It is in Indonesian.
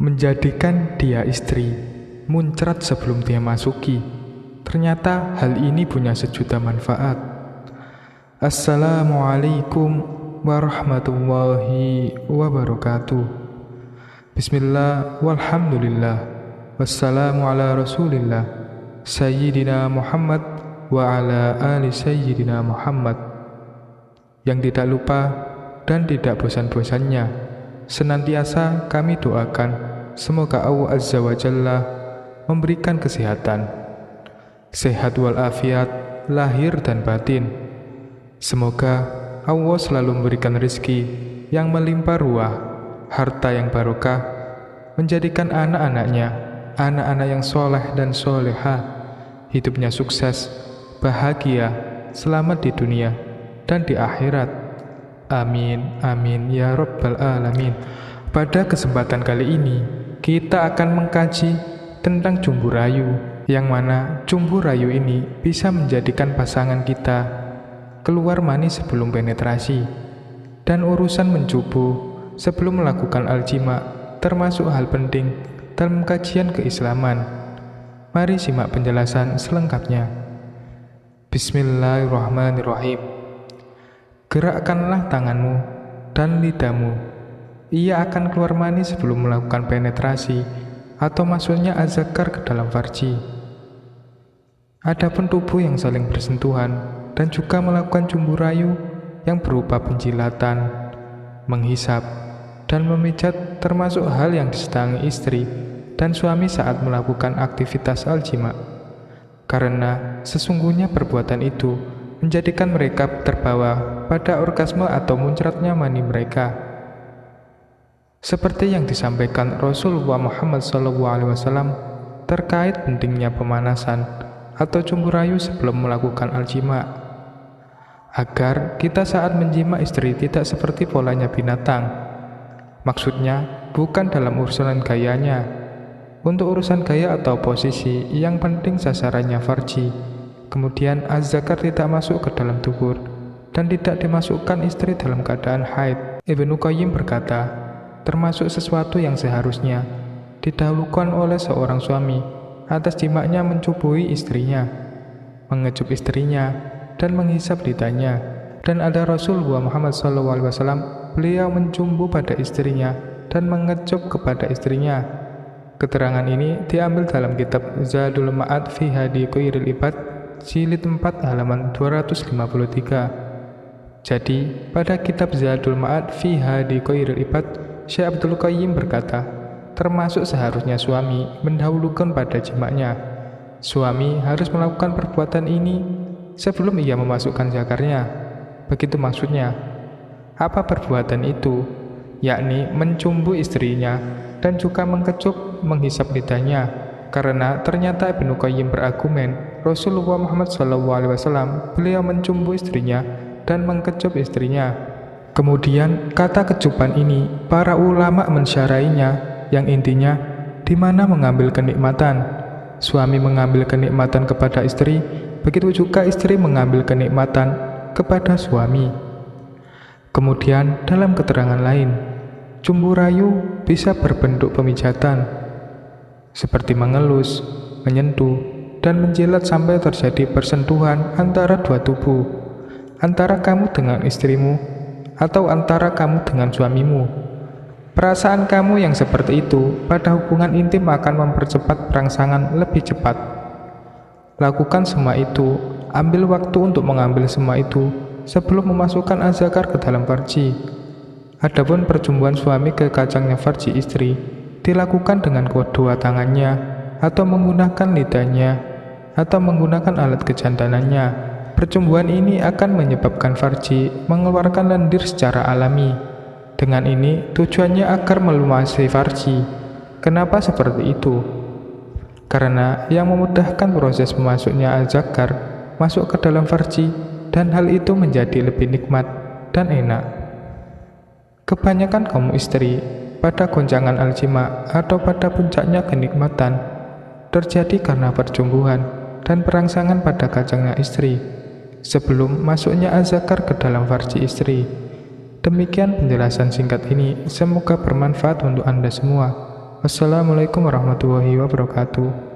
menjadikan dia istri, muncrat sebelum dia masuki. Ternyata hal ini punya sejuta manfaat. Assalamualaikum warahmatullahi wabarakatuh. Bismillah walhamdulillah wassalamu ala rasulillah Sayyidina Muhammad wa ala ali Sayyidina Muhammad. Yang tidak lupa dan tidak bosan-bosannya senantiasa kami doakan semoga Allah Azza wa Jalla memberikan kesehatan, sehat walafiat lahir dan batin. Semoga Allah selalu memberikan rezeki yang melimpah ruah, harta yang barokah, menjadikan anak-anaknya anak-anak yang soleh dan soleha, hidupnya sukses, bahagia, selamat di dunia dan di akhirat. Amin, amin, ya Rabbal Alamin. Pada kesempatan kali ini, kita akan mengkaji tentang jumbu rayu, yang mana jumbu rayu ini bisa menjadikan pasangan kita keluar mani sebelum penetrasi. Dan urusan mencubu sebelum melakukan aljima termasuk hal penting dalam kajian keislaman. Mari simak penjelasan selengkapnya. Bismillahirrahmanirrahim. Gerakkanlah tanganmu dan lidahmu. Ia akan keluar mani sebelum melakukan penetrasi atau masuknya az-zakar ke dalam farji. Adapun tubuh yang saling bersentuhan dan juga melakukan jumbu rayu yang berupa penjilatan, menghisap, dan memijat termasuk hal yang disenangi istri dan suami saat melakukan aktivitas aljima, karena sesungguhnya perbuatan itu menjadikan mereka terbawa pada orgasme atau muncratnya mani mereka. Seperti yang disampaikan Rasulullah Muhammad SAW terkait pentingnya pemanasan atau jumbu rayu sebelum melakukan aljima, agar kita saat menjima istri tidak seperti polanya binatang. Maksudnya bukan dalam urusan gayanya. Untuk urusan gaya atau posisi, yang penting sasarannya farji. Kemudian az-zakar tidak masuk ke dalam dubur dan tidak dimasukkan istri dalam keadaan haid. Ibnu Qayyim berkata, termasuk sesuatu yang seharusnya didahulukan oleh seorang suami atas jimaknya mencubui istrinya, mengecup istrinya, dan menghisap lidahnya. Dan ada Rasulullah Muhammad SAW, beliau mencumbu pada istrinya dan mengecup kepada istrinya. Keterangan ini diambil dalam kitab Zadul Ma'ad fi Hadi Khairil Ibad, jilid 4 halaman 253. Jadi, pada kitab Zadul Ma'ad fi Hadi Khairil Ibad, Syekh Abdul Qayyim berkata, termasuk seharusnya suami mendahulukan pada jimaknya. Suami harus melakukan perbuatan ini sebelum ia memasukkan zakarnya. Begitu maksudnya. Apa perbuatan itu? Yakni mencumbu istrinya dan juga mengecup, menghisap lidahnya. Karena ternyata Ibnu Qayyim berargumen, Rasulullah Muhammad SAW beliau mencumbu istrinya dan mengecup istrinya. Kemudian kata kecupan ini para ulama mensyarainya, yang intinya di mana mengambil kenikmatan. Suami mengambil kenikmatan kepada istri, begitu juga istri mengambil kenikmatan kepada suami. Kemudian dalam keterangan lain, jumbu rayu bisa berbentuk pemijatan, seperti mengelus, menyentuh, dan menjilat sampai terjadi persentuhan antara dua tubuh, antara kamu dengan istrimu, atau antara kamu dengan suamimu. Perasaan kamu yang seperti itu pada hubungan intim akan mempercepat perangsangan lebih cepat. Lakukan semua itu, ambil waktu untuk mengambil semua itu sebelum memasukkan az-zakar ke dalam farji. Adapun percumbuan suami ke kacangnya farji istri dilakukan dengan kedua tangannya, atau menggunakan lidahnya, atau menggunakan alat kejantanannya. Percumbuan ini akan menyebabkan farji mengeluarkan lendir secara alami. Dengan ini tujuannya agar melumasi farji. Kenapa seperti itu? Karena yang memudahkan proses memasuknya az-zakar masuk ke dalam farji, dan hal itu menjadi lebih nikmat dan enak. Kebanyakan kaum istri pada goncangan aljima atau pada puncaknya kenikmatan terjadi karena percumbuhan dan perangsangan pada kacangnya istri sebelum masuknya az-zakar ke dalam farji istri. Demikian penjelasan singkat ini, semoga bermanfaat untuk Anda semua. Wassalamualaikum warahmatullahi wabarakatuh.